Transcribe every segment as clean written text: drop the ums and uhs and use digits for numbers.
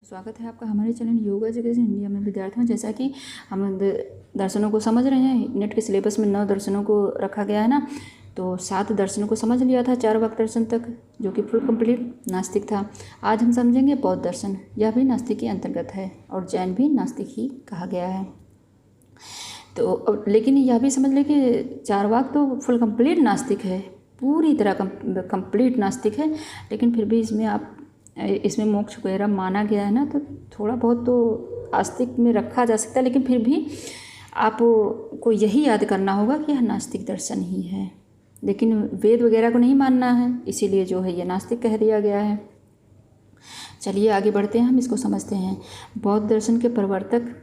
स्वागत है आपका हमारे चैनल योगा एजुकेशन इंडिया में। विद्यार्थियों, जैसा कि हम दर्शनों को समझ रहे हैं, नेट के सिलेबस में 9 दर्शनों को रखा गया है ना, तो 7 दर्शनों को समझ लिया था, 4 वाक दर्शन तक, जो कि फुल कंप्लीट नास्तिक था। आज हम समझेंगे बौद्ध दर्शन। यह भी नास्तिक के अंतर्गत है और जैन भी नास्तिक ही कहा गया है। तो लेकिन यह भी समझ लें कि 4 वाक तो फुल कंप्लीट नास्तिक है, पूरी तरह कंप्लीट नास्तिक है, लेकिन फिर भी इसमें मोक्ष वगैरह माना गया है ना, तो थोड़ा बहुत तो आस्तिक में रखा जा सकता है, लेकिन फिर भी आपको यही याद करना होगा कि यह नास्तिक दर्शन ही है। लेकिन वेद वगैरह को नहीं मानना है, इसीलिए जो है ये नास्तिक कह दिया गया है। चलिए आगे बढ़ते हैं, हम इसको समझते हैं। बौद्ध दर्शन के प्रवर्तक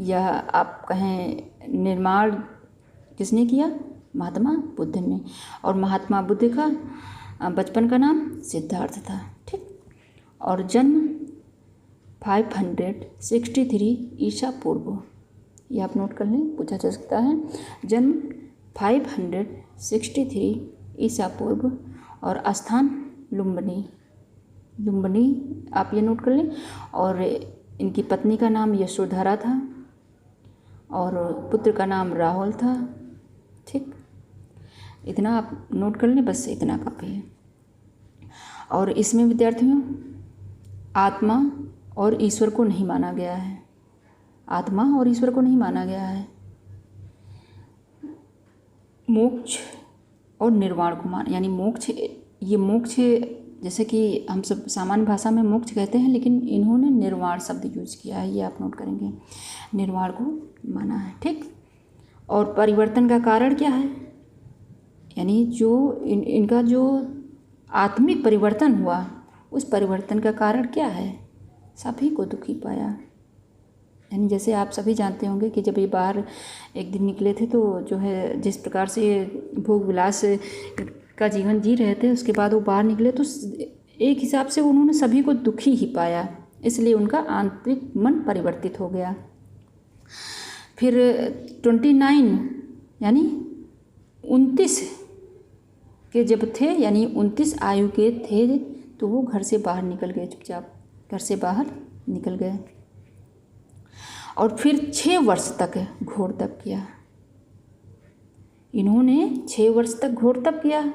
या आप कहें निर्माण किसने किया? महात्मा बुद्ध ने। और महात्मा बुद्ध का बचपन का नाम सिद्धार्थ था, ठीक। और जन्म 563 ईसा पूर्व, ये आप नोट कर लें, पूछा जा सकता है। जन्म 563 ईसा पूर्व और स्थान लुम्बिनी आप ये नोट कर लें। और इनकी पत्नी का नाम यशोधरा था और पुत्र का नाम राहुल था, ठीक। इतना आप नोट कर लें, बस इतना काफ़ी है। और इसमें विद्यार्थियों आत्मा और ईश्वर को नहीं माना गया है, आत्मा और ईश्वर को नहीं माना गया है। मोक्ष और निर्वाण को मान, यानी मोक्ष, ये मोक्ष जैसे कि हम सब सामान्य भाषा में मोक्ष कहते हैं, लेकिन इन्होंने निर्वाण शब्द यूज किया है, ये आप नोट करेंगे। निर्वाण को माना है, ठीक। और परिवर्तन का कारण क्या है? यानी जो इनका जो आत्मिक परिवर्तन हुआ, उस परिवर्तन का कारण क्या है? सभी को दुखी पाया। यानी जैसे आप सभी जानते होंगे कि जब ये बाहर एक दिन निकले थे, तो जो है जिस प्रकार से भोग विलास का जीवन जी रहे थे, उसके बाद वो बाहर निकले तो एक हिसाब से उन्होंने सभी को दुखी ही पाया, इसलिए उनका आंतरिक मन परिवर्तित हो गया। फिर 29 यानी 29 के जब थे, यानी 29 आयु के थे, तो वो घर से बाहर निकल गए, चुपचाप घर से बाहर निकल गए। और फिर 6 वर्ष तक घोर तप किया। इन्होंने 6 वर्ष तक घोर तप किया।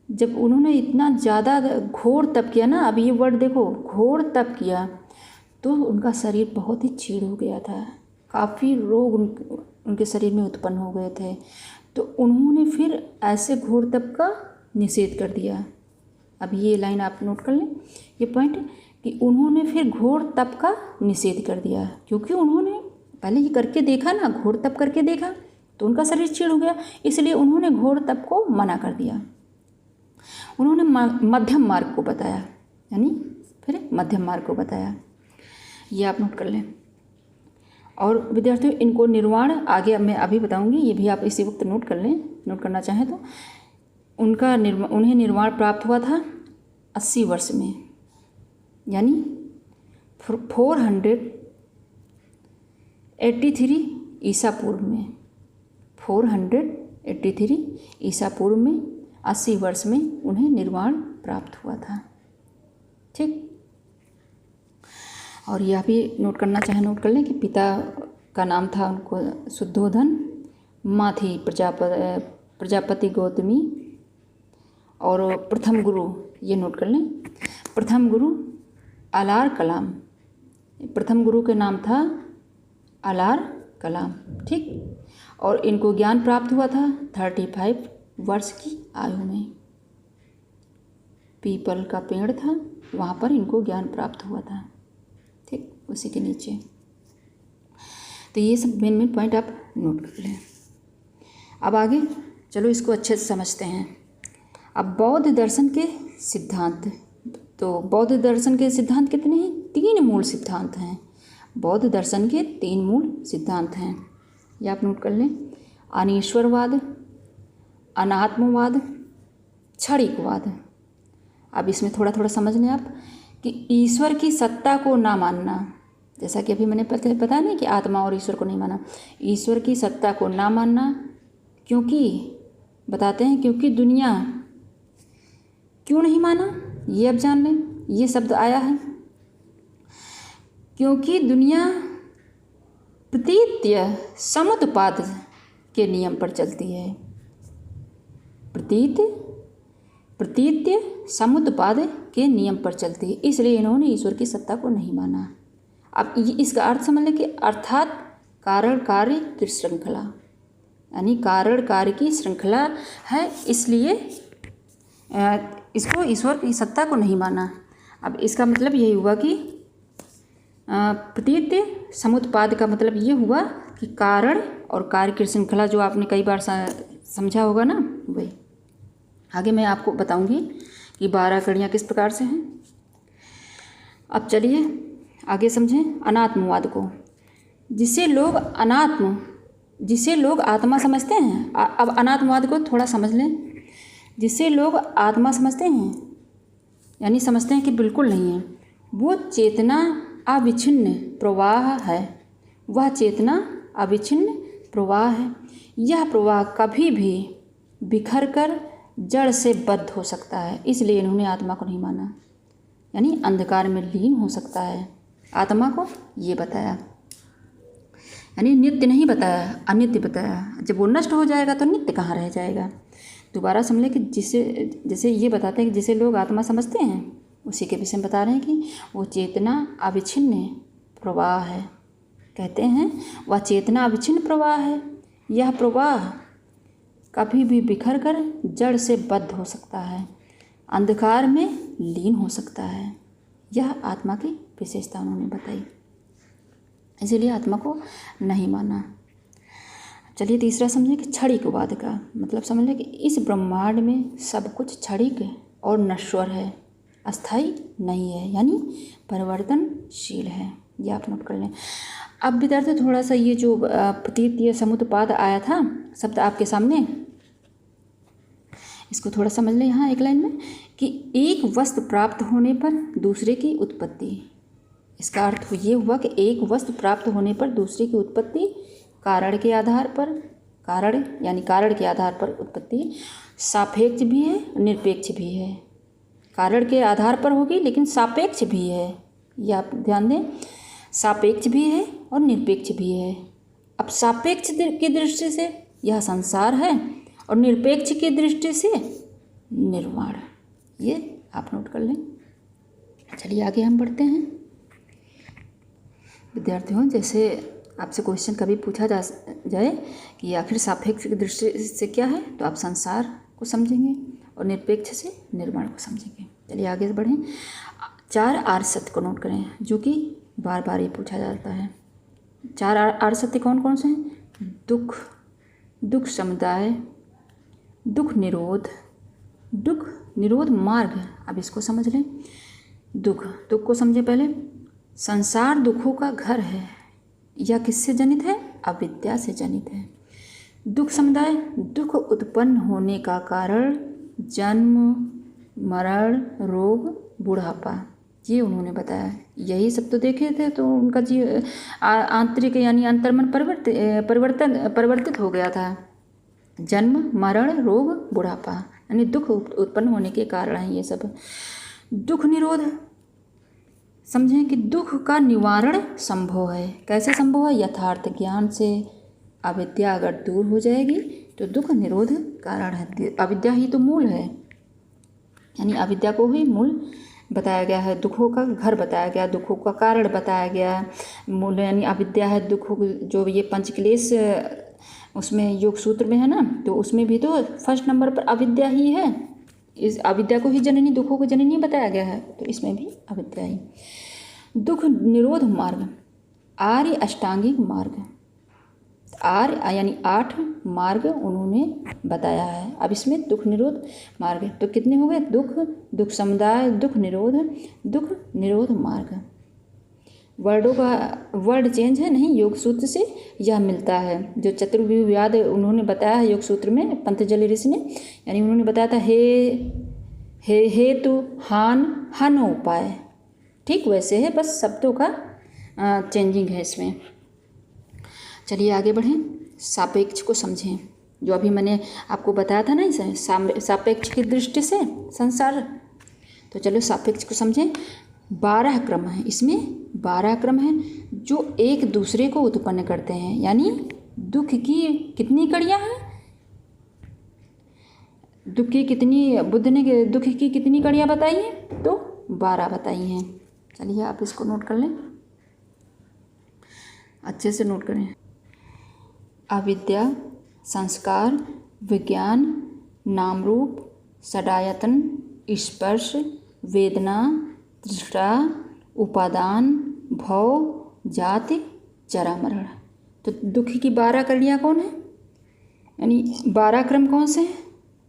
जब उन्होंने इतना ज़्यादा घोर तप किया ना, अब ये वर्ड देखो, घोर तप किया, तो उनका शरीर बहुत ही क्षीण हो गया था, काफ़ी रोग उनके शरीर में उत्पन्न हो गए थे। तो उन्होंने फिर ऐसे घोर तप का निषेध कर दिया। अब ये लाइन आप नोट कर लें, ये पॉइंट, कि उन्होंने फिर घोर तप का निषेध कर दिया, क्योंकि उन्होंने पहले ये करके देखा ना, घोर तप करके देखा, तो उनका शरीर क्षीण हो गया, इसलिए उन्होंने घोर तप को मना कर दिया। उन्होंने मध्यम मार्ग को बताया, यानी फिर मध्यम मार्ग को बताया, ये आप नोट कर लें। और विद्यार्थियों, इनको निर्वाण आगे मैं अभी बताऊंगी, ये भी आप इसी वक्त नोट कर लें, नोट करना चाहें तो। उन्हें निर्वाण प्राप्त हुआ था 80 वर्ष में, यानी 483 ईसा पूर्व में, 483 ईसा पूर्व में 80 वर्ष में उन्हें निर्वाण प्राप्त हुआ था, ठीक। और यह भी नोट करना चाहे नोट कर लें कि पिता का नाम था उनको शुद्धोधन, माँ थी प्रजापति गौतमी, और प्रथम गुरु, ये नोट कर लें, प्रथम गुरु अलार कलाम, प्रथम गुरु के नाम था अलार कलाम, ठीक। और इनको ज्ञान प्राप्त हुआ था 35 वर्ष की आयु में। पीपल का पेड़ था, वहाँ पर इनको ज्ञान प्राप्त हुआ था, ठीक, उसी के नीचे। तो ये सब मेन पॉइंट आप नोट कर लें। अब आगे चलो इसको अच्छे से समझते हैं। अब बौद्ध दर्शन के सिद्धांत, तो बौद्ध दर्शन के सिद्धांत कितने हैं? 3 मूल सिद्धांत हैं। बौद्ध दर्शन के 3 मूल सिद्धांत हैं, ये आप नोट कर लें। अनीश्वरवाद, अनात्मवाद, क्षणिकवाद। अब इसमें थोड़ा थोड़ा समझ लें आप कि ईश्वर की सत्ता को ना मानना, जैसा कि अभी मैंने पहले बताया नहीं कि आत्मा और ईश्वर को नहीं माना, ईश्वर की सत्ता को ना मानना, क्योंकि बताते हैं, क्योंकि दुनिया, क्यों नहीं माना ये अब जान लें, ये शब्द आया है। क्योंकि दुनिया प्रतीत्य समुत्पाद के नियम पर चलती है। प्रतीत्य समुत्पाद के नियम पर चलती है, इसलिए इन्होंने ईश्वर की सत्ता को नहीं माना। अब इसका अर्थ समझ लें कि अर्थात कारण कार्य की श्रृंखला, यानी कारण कार्य की श्रृंखला है, इसलिए इसको ईश्वर की सत्ता को नहीं माना। अब इसका मतलब यही हुआ कि प्रतीत्य समुत्पाद का मतलब ये हुआ कि कारण और कार्य की श्रृंखला, जो आपने कई बार समझा होगा ना, वही। आगे मैं आपको बताऊंगी कि 12 कड़ियाँ किस प्रकार से हैं। अब चलिए आगे समझें अनात्मवाद को, जिसे लोग आत्मा समझते हैं। अब अनात्मवाद को थोड़ा समझ लें। जिसे लोग आत्मा समझते हैं, यानी समझते हैं कि बिल्कुल नहीं है, वो चेतना अविच्छिन्न प्रवाह है। वह चेतना अविच्छिन्न प्रवाह है। यह प्रवाह कभी भी बिखर कर जड़ से बद्ध हो सकता है, इसलिए इन्होंने आत्मा को नहीं माना, यानी अंधकार में लीन हो सकता है। आत्मा को ये बताया, यानी नित्य नहीं बताया, अनित्य बताया। जब वो नष्ट हो जाएगा तो नित्य कहाँ रह जाएगा। दोबारा समझ लें कि जैसे ये बताते हैं कि जिसे लोग आत्मा समझते हैं, उसी के विषय में बता रहे हैं कि वो चेतना अविच्छिन्न प्रवाह है। कहते हैं वह चेतना अविच्छिन्न प्रवाह है। यह प्रवाह कभी भी बिखर कर जड़ से बद्ध हो सकता है, अंधकार में लीन हो सकता है। यह आत्मा की विशेषता उन्होंने बताई, इसीलिए आत्मा को नहीं माना। चलिए तीसरा समझें कि क्षणिकवाद का मतलब समझ लें कि इस ब्रह्मांड में सब कुछ क्षणिक और नश्वर है, अस्थाई नहीं है, यानी परिवर्तनशील है। ये आप नोट कर लें। अब विद्यार्थी थोड़ा सा ये जो प्रतीत्य समुत्पाद आया था शब्द आपके सामने, इसको थोड़ा समझ लें यहाँ एक लाइन में कि एक वस्तु प्राप्त होने पर दूसरे की उत्पत्ति। इसका अर्थ ये हुआ कि एक वस्तु प्राप्त होने पर दूसरे की उत्पत्ति कारण के आधार पर, कारण के आधार पर उत्पत्ति सापेक्ष भी है, निरपेक्ष भी है। कारण के आधार पर होगी लेकिन सापेक्ष भी है, ये आप ध्यान दें। सापेक्ष भी है और निरपेक्ष भी है। अब सापेक्ष की दृष्टि से यह संसार है और निरपेक्ष की दृष्टि से निर्वाण। ये आप नोट कर लें। चलिए आगे हम बढ़ते हैं। विद्यार्थियों, जैसे आपसे क्वेश्चन कभी पूछा जाए कि आखिर सापेक्ष की दृष्टि से क्या है, तो आप संसार को समझेंगे और निरपेक्ष से निर्माण को समझेंगे। चलिए आगे बढ़ें। 4 आर्य सत्य को नोट करें, जो कि बार बार ये पूछा जाता है। 4 आर्य सत्य कौन कौन से हैं? दुख समुदाय, दुख निरोध मार्ग। अब इसको समझ लें। दुख को समझे पहले। संसार दुखों का घर है। यह किससे जनित है? अविद्या से जनित है। दुख समुदाय, दुख उत्पन्न होने का कारण जन्म, मरण, रोग, बुढ़ापा, ये उन्होंने बताया। यही सब तो देखे थे, तो उनका आंतरिक यानी अंतर्मन परिवर्तित हो गया था। जन्म, मरण, रोग, बुढ़ापा, यानी दुख उत्पन्न होने के कारण है ये सब। दुख निरोध समझें कि दुख का निवारण संभव है। कैसे संभव है? यथार्थ ज्ञान से। अविद्या अगर दूर हो जाएगी तो दुख निरोध कारण है। अविद्या ही तो मूल है, यानी अविद्या को ही मूल बताया गया है। दुखों का घर बताया गया, दुखों का कारण बताया गया। मूल यानी अविद्या है। दुखों जो ये पंचक्लेश उसमें योग सूत्र में है ना, तो उसमें भी तो फर्स्ट नंबर पर अविद्या ही है। इस अविद्या को ही जननी, दुखों को जननी बताया गया है, तो इसमें भी अविद्या ही। दुख निरोध मार्ग, आर्य अष्टांगिक मार्ग, आर्य यानी 8 मार्ग उन्होंने बताया है। अब इसमें दुख निरोध मार्ग तो कितने हो गए? दुख समुदाय, दुख निरोध मार्ग। वर्डों का वर्ड चेंज है नहीं, योग सूत्र से यह मिलता है। जो चतुर्विवाद उन्होंने बताया है योग सूत्र में, पतंजलि ऋषि ने, यानी उन्होंने बताया था हेतु हन उपाय। ठीक वैसे है, बस शब्दों का चेंजिंग है इसमें। चलिए आगे बढ़ें। सापेक्ष को समझें, जो अभी मैंने आपको बताया था ना, इसे सापेक्ष की दृष्टि से संसार। तो चलो सापेक्ष को समझें। 12 क्रम है इसमें, 12 क्रम हैं जो एक दूसरे को उत्पन्न करते हैं। यानी दुख की कितनी कड़ियाँ हैं, दुख की कितनी, बुद्ध ने दुख की कितनी कड़ियाँ बताई हैं, तो 12 बताई हैं। चलिए आप इसको नोट कर लें, अच्छे से नोट करें। अविद्या, संस्कार, विज्ञान, नाम रूप, षडायतन, स्पर्श, वेदना, तृष्णा, उपादान, भव, जाति, जरा मरण। तो दुख की 12 कड़ियाँ कौन है, यानी 12 क्रम कौन से हैं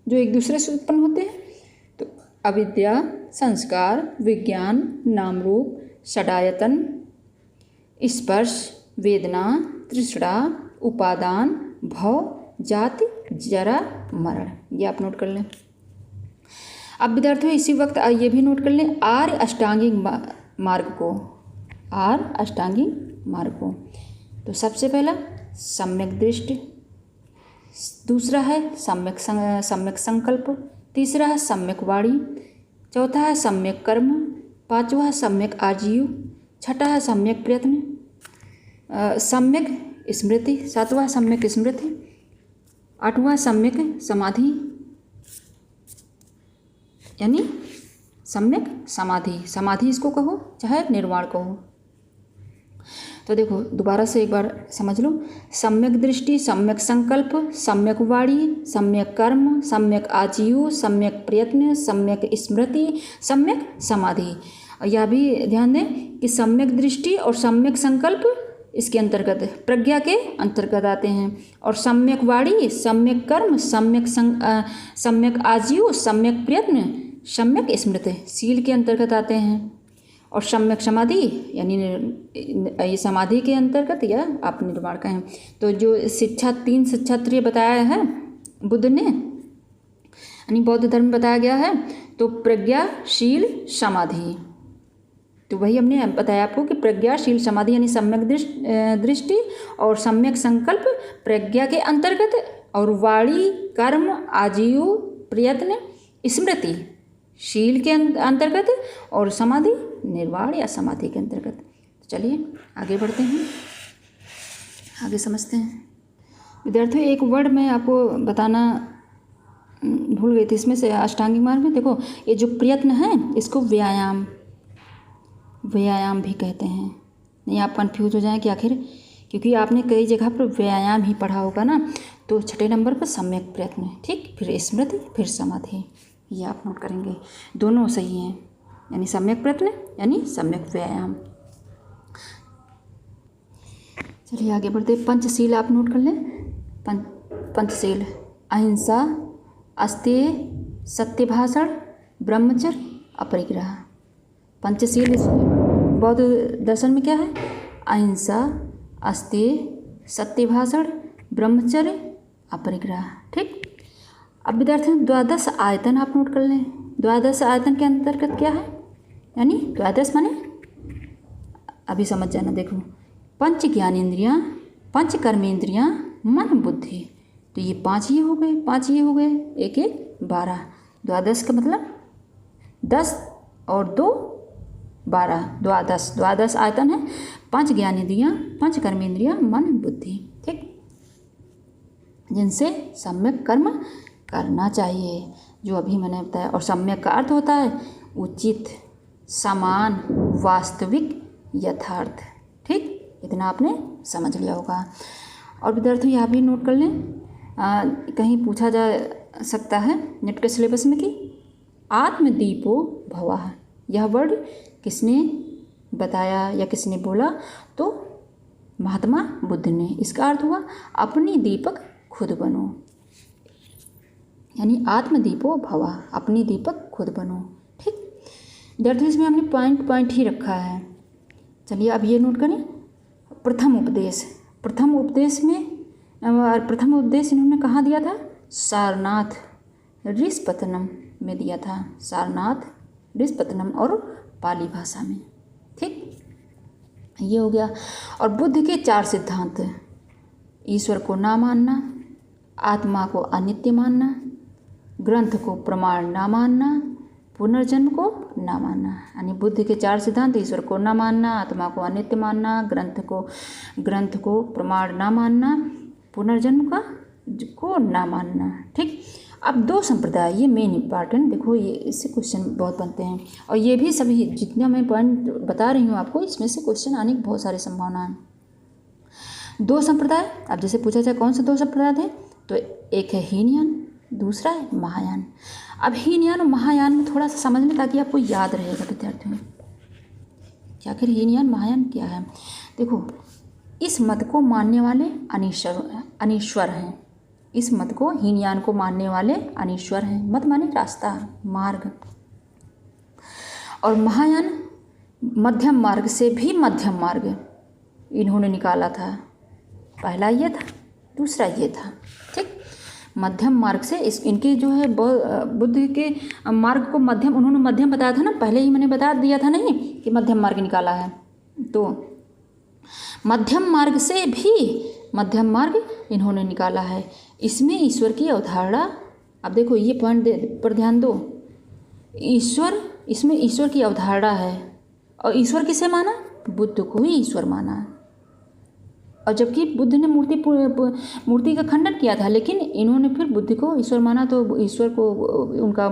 जो एक दूसरे से उत्पन्न होते हैं। तो अविद्या, संस्कार, विज्ञान, नाम रूप, षडायतन, स्पर्श, वेदना, तृष्णा, उपादान, भव, जाति, जरा, मरण। ये आप नोट कर लें। अब विद्यार्थियों इसी वक्त ये भी नोट कर लें आर्य अष्टांगिक मार्ग को, आर्य अष्टांगिक मार्ग को। तो सबसे पहला सम्यक दृष्टि, दूसरा है सम्यक संकल्प, तीसरा है सम्यक वाणी, चौथा है सम्यक कर्म, पांचवा है सम्यक आजीव, छठा है सम्यक प्रयत्न, सम्यक स्मृति, सातवां सम्यक स्मृति, आठवां सम्यक समाधि, यानी सम्यक समाधि, समाधि इसको कहो चाहे निर्वाण कहो। तो देखो दोबारा से एक बार समझ लो, सम्यक दृष्टि, सम्यक संकल्प, सम्यक वाणी, सम्यक कर्म, सम्यक आजीव, सम्यक प्रयत्न, सम्यक स्मृति, सम्यक समाधि। यह भी ध्यान दें कि सम्यक दृष्टि और सम्यक संकल्प इसके अंतर्गत प्रज्ञा के अंतर्गत आते हैं, और सम्यक वाणी, सम्यक कर्म, सम्यक आजीव, सम्यक प्रयत्न, सम्यक स्मृति शील के अंतर्गत आते हैं, और सम्यक समाधि यानी ये समाधि के अंतर्गत या आप निर्वाण का है। तो जो शिक्षा 3 शिक्षा त्रय बताया है बुद्ध ने, यानी बौद्ध धर्म में बताया गया है, तो प्रज्ञा, शील, समाधि। तो वही हमने बताया आपको कि प्रज्ञा, शील, समाधि यानी सम्यक दृष्टि और सम्यक संकल्प प्रज्ञा के अंतर्गत, और वाणी, कर्म, आजीव, प्रयत्न, स्मृति शील के अंतर्गत, और समाधि निर्वाण या समाधि के अंतर्गत। तो चलिए आगे बढ़ते हैं, आगे समझते हैं। विद्यार्थियों एक वर्ड मैं आपको बताना भूल गई थी इसमें से, अष्टांगिक मार्ग में देखो ये जो प्रयत्न है इसको व्यायाम भी कहते हैं। नहीं आप कंफ्यूज हो जाएं कि आखिर, क्योंकि आपने कई जगह पर व्यायाम ही पढ़ा होगा ना। तो छठे नंबर पर सम्यक प्रयत्न, ठीक, फिर स्मृति, फिर समाधि, ये आप नोट करेंगे, दोनों सही हैं, यानी सम्यक प्रयत्न यानी सम्यक व्यायाम। चलिए आगे बढ़ते, पंचशील आप नोट कर लें। पंचशील अहिंसा, अस्तेय, सत्य भाषण, ब्रह्मचर्य, अपरिग्रह। पंचशील बौद्ध दर्शन में क्या है, अहिंसा, अस्तेय, सत्य भाषण, ब्रह्मचर्य, अपरिग्रह, ठीक। अब विद्यार्थियों 12 आयतन आप नोट कर लें। 12 आयतन के अंतर्गत क्या है, यानी 12 माने अभी समझ जाना, देखो पंच ज्ञानेंद्रियाँ, पंच कर्मेंद्रियाँ, मन, बुद्धि। तो ये 5 ये हो गए, एक 12। 12 का मतलब 10 और 2 12, 12 आयतन है। 5 ज्ञानेंद्रियाँ, पंच कर्मेंद्रियाँ, मन, बुद्धि, ठीक, जिनसे सम्यक कर्म करना चाहिए, जो अभी मैंने बताया। और सम्यक का अर्थ होता है उचित, समान, वास्तविक, यथार्थ, ठीक, इतना आपने समझ लिया होगा। और विद्यार्थियों यहाँ भी नोट कर लें, कहीं पूछा जा सकता है नेट के सिलेबस में कि आत्मदीपो भवः, यह वर्ड किसने बताया या किसने बोला, तो महात्मा बुद्ध ने। इसका अर्थ हुआ अपनी दीपक खुद बनो, यानी आत्मदीपो भवः, अपनी दीपक खुद बनो, ठीक। विद्यार्थियों इसमें हमने पॉइंट ही रखा है। चलिए अब ये नोट करें, प्रथम उपदेश इन्होंने कहाँ दिया था, सारनाथ ऋषपतनम में दिया था, सारनाथ ऋषपतनम, और पाली भाषा में, ठीक, ये हो गया। और बुद्ध के 4 सिद्धांत, ईश्वर को ना मानना, आत्मा को अनित्य मानना, ग्रंथ को प्रमाण ना मानना, पुनर्जन्म को ना मानना, यानी बुद्ध के 4 सिद्धांत: ईश्वर को ना मानना, आत्मा को अनित्य मानना, ग्रंथ को प्रमाण ना मानना, पुनर्जन्म को ना मानना। ठीक, अब 2 संप्रदाय, ये मेन इंपॉर्टेंट, देखो ये इससे क्वेश्चन बहुत बनते हैं, और ये भी सभी जितना मैं पॉइंट बता रही हूँ आपको, इसमें से क्वेश्चन आने की बहुत सारी संभावना है। 2 संप्रदाय, अब जैसे पूछा जाए कौन से 2 संप्रदाय थे, तो एक है हीनयान, दूसरा है महायान। अब हीनयान और महायान में थोड़ा सा समझ लें ताकि आपको याद रहेगा विद्यार्थियों कि आखिर हीनयान महायान क्या है। देखो, इस मत को मानने वाले अनीश्वर हैं। इस मत को, हीनयान को मानने वाले अनीश्वर हैं। मत माने रास्ता, मार्ग। और महायान मध्यम मार्ग से भी मध्यम मार्ग इन्होंने निकाला था। पहला ये था, दूसरा ये था। ठीक, मध्यम मार्ग से इनके जो है बुद्ध के मार्ग को मध्यम, उन्होंने मध्यम बताया था ना, पहले ही मैंने बता दिया था नहीं कि मध्यम मार्ग निकाला है। तो मध्यम मार्ग से भी मध्यम मार्ग इन्होंने निकाला है। इसमें ईश्वर की अवधारणा, अब देखो ये पॉइंट पर ध्यान दो, इसमें ईश्वर की अवधारणा है। और ईश्वर किसे माना? बुद्ध को ही ईश्वर माना। और जबकि बुद्ध ने मूर्ति का खंडन किया था, लेकिन इन्होंने फिर बुद्ध को ईश्वर माना। तो ईश्वर को उनका,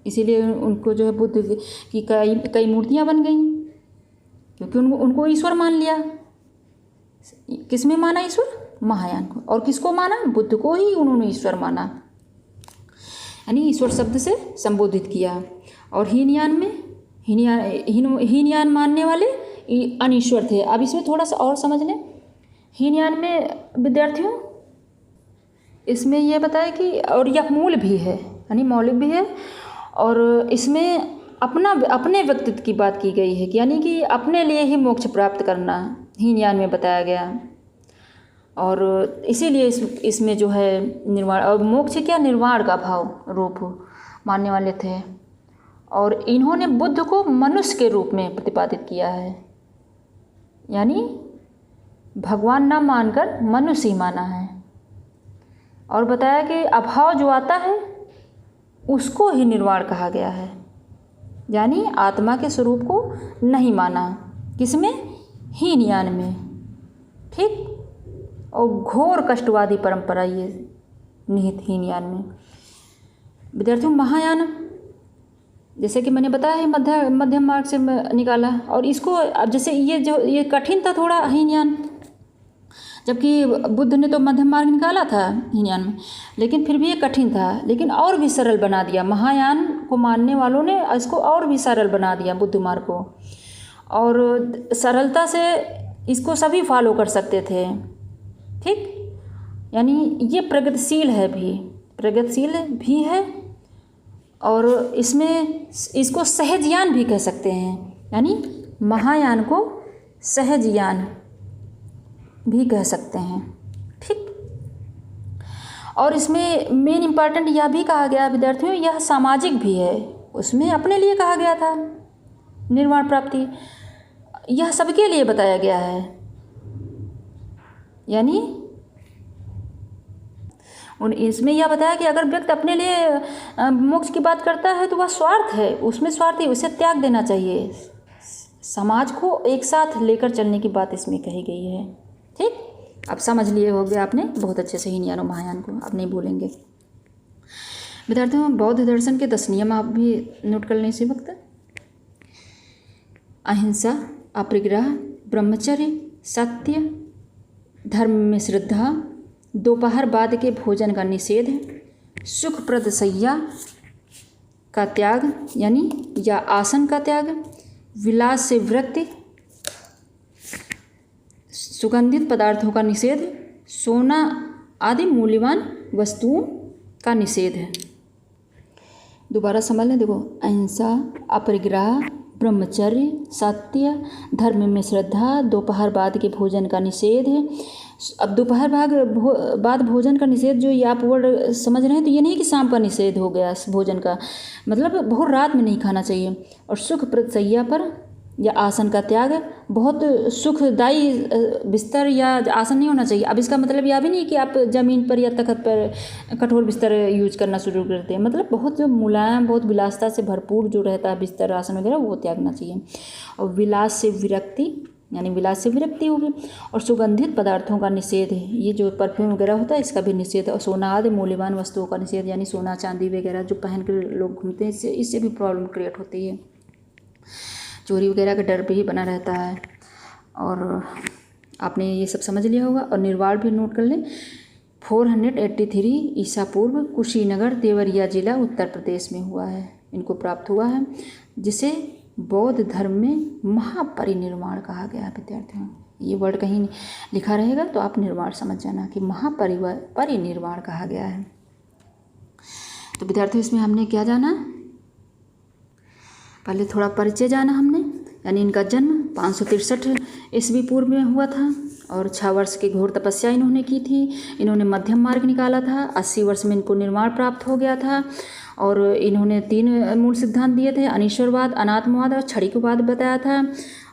इसीलिए उनको जो है बुद्ध की कई मूर्तियाँ बन गई, क्योंकि उनको ईश्वर मान लिया। किसमें माना ईश्वर? महायान को। और किसको माना? बुद्ध को ही उन्होंने ईश्वर माना, यानी ईश्वर शब्द से संबोधित किया। और हीनयान मानने वाले अनीश्वर थे। अब इसमें थोड़ा सा और समझ लें। हीनयान में विद्यार्थियों, इसमें यह बताया कि, और यह मूल भी है, यानी मौलिक भी है, और इसमें अपने व्यक्तित्व की बात की गई है, यानी कि अपने लिए ही मोक्ष प्राप्त करना हीनयान में बताया गया। और इसीलिए इसमें जो है निर्वाण और मोक्ष क्या, निर्वाण का भाव रूप मानने वाले थे। और इन्होंने बुद्ध को मनुष्य के रूप में प्रतिपादित किया है, यानी भगवान ना मानकर मनुष्य ही माना है। और बताया कि अभाव जो आता है उसको ही निर्वाण कहा गया है, यानी आत्मा के स्वरूप को नहीं माना। किसमें? हीनयान में। ठीक, और घोर कष्टवादी परंपरा ये निहित हीनयान में। विद्यार्थियों, महायान जैसे कि मैंने बताया है मध्यम मार्ग से निकाला। और इसको अब जैसे ये कठिन था थोड़ा हीनयान, जबकि बुद्ध ने तो मध्यम मार्ग निकाला था हीनयान में, लेकिन फिर भी ये कठिन था। लेकिन और भी सरल बना दिया महायान को मानने वालों ने, इसको और भी सरल बना दिया बुद्ध मार्ग को। और सरलता से इसको सभी फॉलो कर सकते थे। ठीक, यानी ये प्रगतिशील भी है। और इसमें इसको सहजयान भी कह सकते हैं, यानी महायान को सहजयान भी कह सकते हैं। ठीक, और इसमें मेन इम्पॉर्टेंट यह भी कहा गया विद्यार्थियों, यह सामाजिक भी है। उसमें अपने लिए कहा गया था निर्वाण प्राप्ति, यह सबके लिए बताया गया है। यानी इसमें यह बताया कि अगर व्यक्ति अपने लिए मोक्ष की बात करता है तो वह स्वार्थ है, उसमें स्वार्थ है, उसे त्याग देना चाहिए। समाज को एक साथ लेकर चलने की बात इसमें कही गई है। ठीक, अब समझ लिए होंगे आपने बहुत अच्छे से हीनयान और महायान को, अब नहीं भूलेंगे। विद्यार्थियों, बौद्ध दर्शन के 10 नियम आप भी नोट कर लें इसी वक्त। अहिंसा, अपरिग्रह, ब्रह्मचर्य, सत्य, धर्म में श्रद्धा, दोपहर बाद के भोजन का निषेध, सुखप्रद शय्या का त्याग यानी या आसन का त्याग, विलास से विरक्ति, सुगंधित पदार्थों का निषेध, सोना आदि मूल्यवान वस्तुओं का निषेध है। दोबारा समझ लें, देखो, अहिंसा, अपरिग्रह, ब्रह्मचर्य, सत्य, धर्म में श्रद्धा, दोपहर बाद के भोजन का निषेध है। अब दोपहर बाद भोजन का निषेध जो ये आप वर्ड समझ रहे हैं, तो ये नहीं कि शाम का निषेध हो गया भोजन का, मतलब बहुत रात में नहीं खाना चाहिए। और सुखप्रद शय्या पर, या आसन का त्याग। बहुत सुखदायी बिस्तर या आसन नहीं होना चाहिए। अब इसका मतलब यह भी नहीं कि आप ज़मीन पर या तख्त पर कठोर बिस्तर यूज करना शुरू करते हैं, मतलब बहुत जो मुलायम, बहुत विलासिता से भरपूर जो रहता है बिस्तर आसन वगैरह, वो त्यागना चाहिए। और विलास से विरक्ति, यानी विलास से विरक्ति होगी। और सुगंधित पदार्थों का निषेध है, ये जो परफ्यूम वगैरह होता है इसका भी निषेध है। और सोना आदि मूल्यवान वस्तुओं का निषेध, यानी सोना चांदी वगैरह जो पहन कर लोग घूमते हैं, इससे भी प्रॉब्लम क्रिएट होती है। चोरी वगैरह का डर भी बना रहता है। और आपने ये सब समझ लिया होगा। और निर्वाण भी नोट कर लें। 483 ईसा पूर्व कुशीनगर देवरिया जिला उत्तर प्रदेश में हुआ है, इनको प्राप्त हुआ है, जिसे बौद्ध धर्म में महापरिनिर्वाण कहा गया है। विद्यार्थियों, ये वर्ड कहीं लिखा रहेगा तो आप निर्वाण समझ जाना कि महापरिनिर्वाण कहा गया है। तो विद्यार्थियों, इसमें हमने क्या जाना, पहले थोड़ा परिचय जाना हमने, यानी इनका जन्म 563 ईस्वी पूर्व में हुआ था और 6 वर्ष की घोर तपस्या इन्होंने की थी। इन्होंने मध्यम मार्ग निकाला था। 80 वर्ष में इनको निर्वाण प्राप्त हो गया था। और इन्होंने 3 मूल सिद्धांत दिए थे, अनीश्वरवाद, अनात्मवाद और क्षणिकवाद बताया था।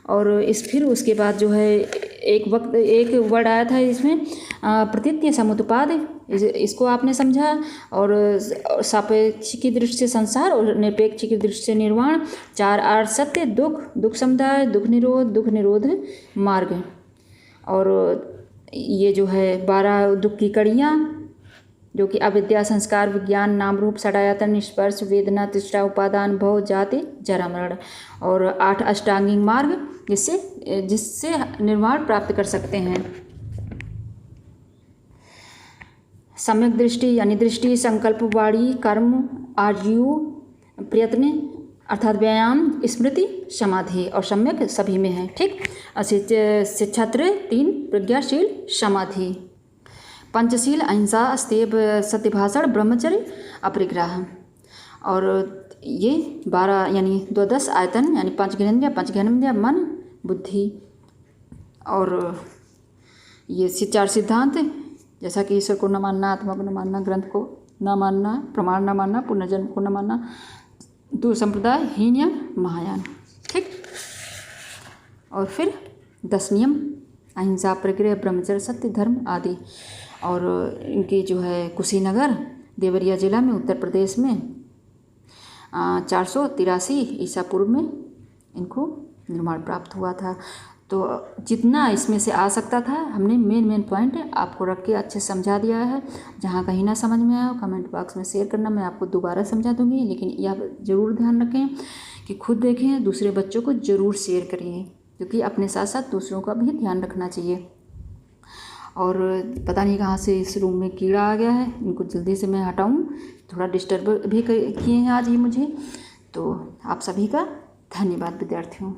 और फिर उसके बाद जो है एक वर्ड आया था इसमें, प्रतीत्य समुत्पाद, इसको आपने समझा। और सापेक्ष की दृष्टि से संसार और निरपेक्ष की दृष्टि से निर्वाण। 4 आर सत्य, दुख समुदाय, दुख निरोध मार्ग। और ये जो है 12 दुख की कड़ियाँ, जो कि अविद्या, संस्कार, विज्ञान, नाम रूप, षडायतन, स्पर्श, वेदना, तृष्णा, उपादान, भव, जाति, जरा, मरण। और 8 अष्टांगिक मार्ग, जिससे निर्वाण प्राप्त कर सकते हैं। सम्यक दृष्टि, यानी दृष्टि, संकल्प, वाणी, कर्म, आजीव, प्रयत्न अर्थात व्यायाम, स्मृति, समाधि और सम्यक सभी में है। ठीक। शिक्षात्र 3 प्रज्ञाशील, समाधि, पंचशील, अहिंसा, अस्तेय, सत्यभाषण, ब्रह्मचर्य, अपरिग्रह। और ये 12 यानी द्वादश आयतन, यानी 5 ज्ञानेंद्रिय, मन, बुद्धि। और ये 4 सिद्धांत, जैसा कि ईश्वर को न मानना, आत्मा को न मानना, ग्रंथ को न मानना, प्रमाण न मानना, पुनर्जन्म को न मानना, दो संप्रदाय, हीनयान, महायान। ठीक। और फिर 10 नियम, अहिंसा, परिग्रह, ब्रह्मचर्य, सत्य, धर्म आदि। और इनकी जो है कुशीनगर देवरिया जिला में उत्तर प्रदेश में 483 ईसा पूर्व में इनको निर्माण प्राप्त हुआ था। तो जितना इसमें से आ सकता था हमने मेन पॉइंट आपको रख के अच्छे समझा दिया है। जहाँ कहीं ना समझ में आया कमेंट बॉक्स में शेयर करना, मैं आपको दोबारा समझा दूँगी। लेकिन यह ज़रूर ध्यान रखें कि खुद देखें, दूसरे बच्चों को ज़रूर शेयर करिए, क्योंकि अपने साथ साथ दूसरों का भी ध्यान रखना चाहिए। और पता नहीं कहाँ से इस रूम में कीड़ा आ गया है, इनको जल्दी से मैं हटाऊं। थोड़ा डिस्टर्ब भी किए हैं आज ये मुझे। तो आप सभी का धन्यवाद विद्यार्थियों।